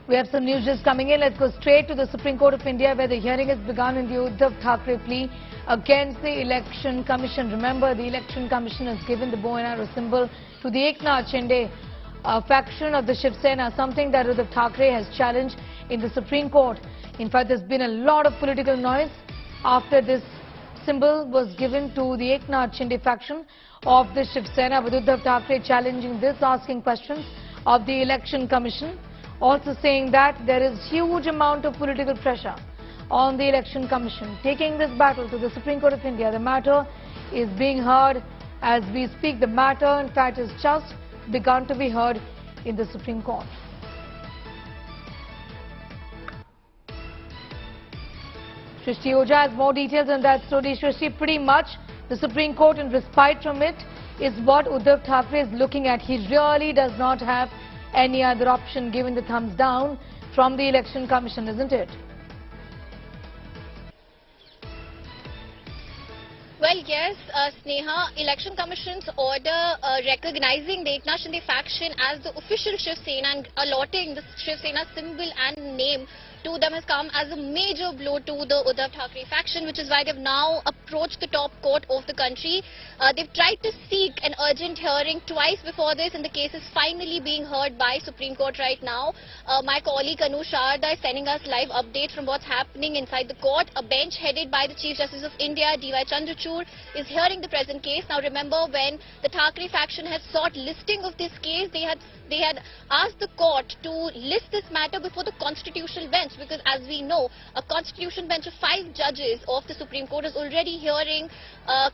We have some news just coming in. Let's go straight to the Supreme Court of India, where the hearing has begun in the Uddhav Thackeray plea against the Election Commission. Remember, the Election Commission has given the bow and arrow symbol to the Eknath Shinde faction of the Shiv Sena, something that Uddhav Thackeray has challenged in the Supreme Court. In fact, there's been a lot of political noise after this symbol was given to the Eknath Shinde faction of the Shiv Sena, with Uddhav Thackeray challenging this, asking questions of the Election Commission, also saying that there is huge amount of political pressure on the Election Commission. Taking this battle to the Supreme Court of India, the matter is being heard as we speak. The matter, in fact, has just begun to be heard in the Supreme Court. Shrishti Oja has more details on that story. Shrishti, pretty much the Supreme Court, in respite from it, is what Uddhav Thackeray is looking at. He really does not have any other option given the thumbs down from the Election Commission, isn't it? Well, yes, Sneha, Election Commission's order recognizing the Eknath Shinde faction as the official Shiv Sena and allotting the Shiv Sena symbol and name to them has come as a major blow to the Uddhav Thackeray faction, which is why they've now approached the top court of the country. They've tried to seek an urgent hearing twice before this, and the case is finally being heard by Supreme Court right now. My colleague Anu Sharda is sending us live updates from what's happening inside the court. A bench headed by the Chief Justice of India, D.Y. Chandrachud, is hearing the present case. Now remember, when the Thackeray faction had sought listing of this case, they had asked the court to list this matter before the constitutional bench, because as we know, a constitution bench of 5 judges of the Supreme Court is already hearing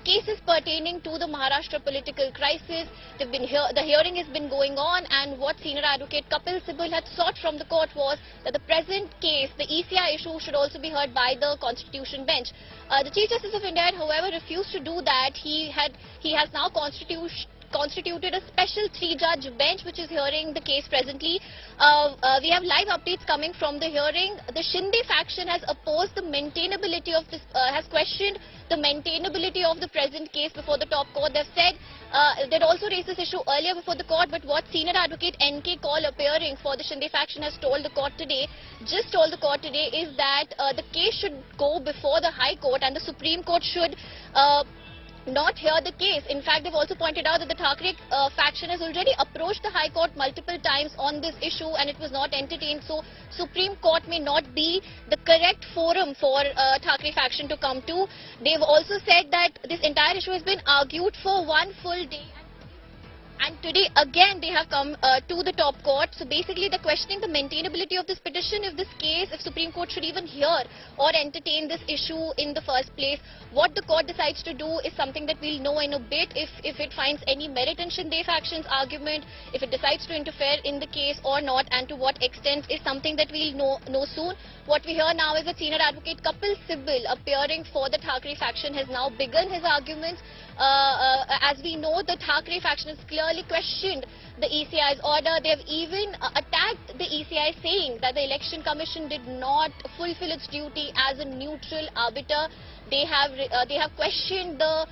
cases pertaining to the Maharashtra political crisis. The hearing has been going on, and what senior advocate Kapil Sibal had sought from the court was that the present case, the ECI issue, should also be heard by the constitution bench. The Chief Justice of India had, however, refused to do that. He has now constituted a special 3-judge bench which is hearing the case presently. We have live updates coming from the hearing. The Shinde faction has opposed the maintainability of this, has questioned the maintainability of the present case before the top court. They've said they'd also raised this issue earlier before the court, but what senior advocate N.K. Kaul, appearing for the Shinde faction, has told the court today, is that the case should go before the High Court and the Supreme Court should not hear the case. In fact, they've also pointed out that the Thackeray faction has already approached the High Court multiple times on this issue and it was not entertained. So, Supreme Court may not be the correct forum for Thackeray faction to come to. They've also said that this entire issue has been argued for 1 full day. And today again they have come to the top court. So basically they're questioning the maintainability of this petition, if this case, if Supreme Court should even hear or entertain this issue in the first place. What the court decides to do is something that we'll know in a bit, if it finds any merit in Shinde faction's argument, if it decides to interfere in the case or not, and to what extent is something that we'll know soon. What we hear now is that senior advocate Kapil Sibal, appearing for the Thackeray faction, has now begun his arguments. As we know, the Thackeray faction has clearly questioned the ECI's order. They have even attacked the ECI, saying that the Election Commission did not fulfill its duty as a neutral arbiter. They have questioned the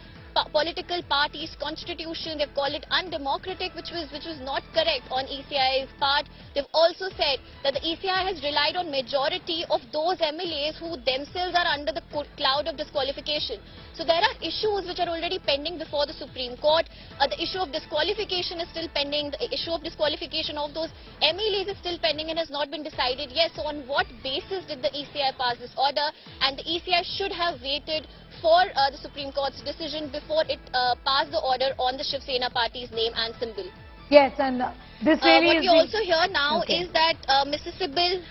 political party's constitution. They've called it undemocratic, which was not correct on ECI's part. They've also said that the ECI has relied on majority of those MLAs who themselves are under the cloud of disqualification. So there are issues which are already pending before the Supreme Court. The issue of disqualification is still pending. The issue of disqualification of those MLAs is still pending and has not been decided yet. So on what basis did the ECI pass this order? And the ECI should have waited for the Supreme Court's decision before it passed the order on the Shiv Sena party's name and symbol. Yes, and this really what is... we also hear now is that Mr. Sibal...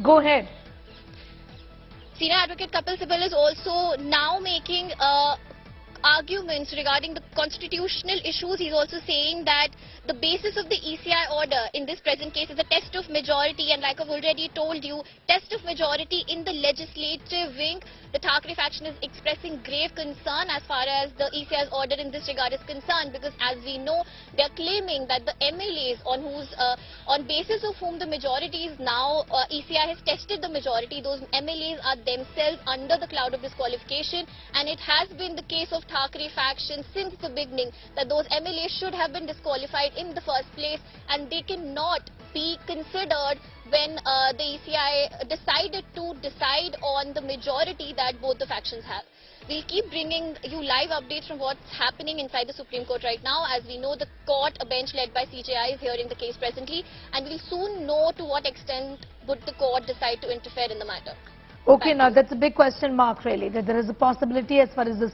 Go ahead. Senior Advocate Kapil Sibal is also now making arguments regarding the constitutional issues. He's also saying that the basis of the ECI order in this present case is a test of majority, and like I've already told you, test of majority in the legislative wing. The Thackeray faction is expressing grave concern as far as the ECI's order in this regard is concerned, because as we know, they're claiming that the MLAs on basis of whom the majority is now, ECI has tested the majority, those MLAs are themselves under the cloud of disqualification, and it has been the case of Thackeray faction since the beginning that those MLAs should have been disqualified in the first place, and they cannot be considered when the ECI decided to decide on the majority that both the factions have. We'll keep bringing you live updates from what's happening inside the Supreme Court right now. As we know, the court, a bench led by CJI, is hearing the case presently, and we'll soon know to what extent would the court decide to interfere in the matter. Okay, now that's a big question mark really, that there is a possibility as far as this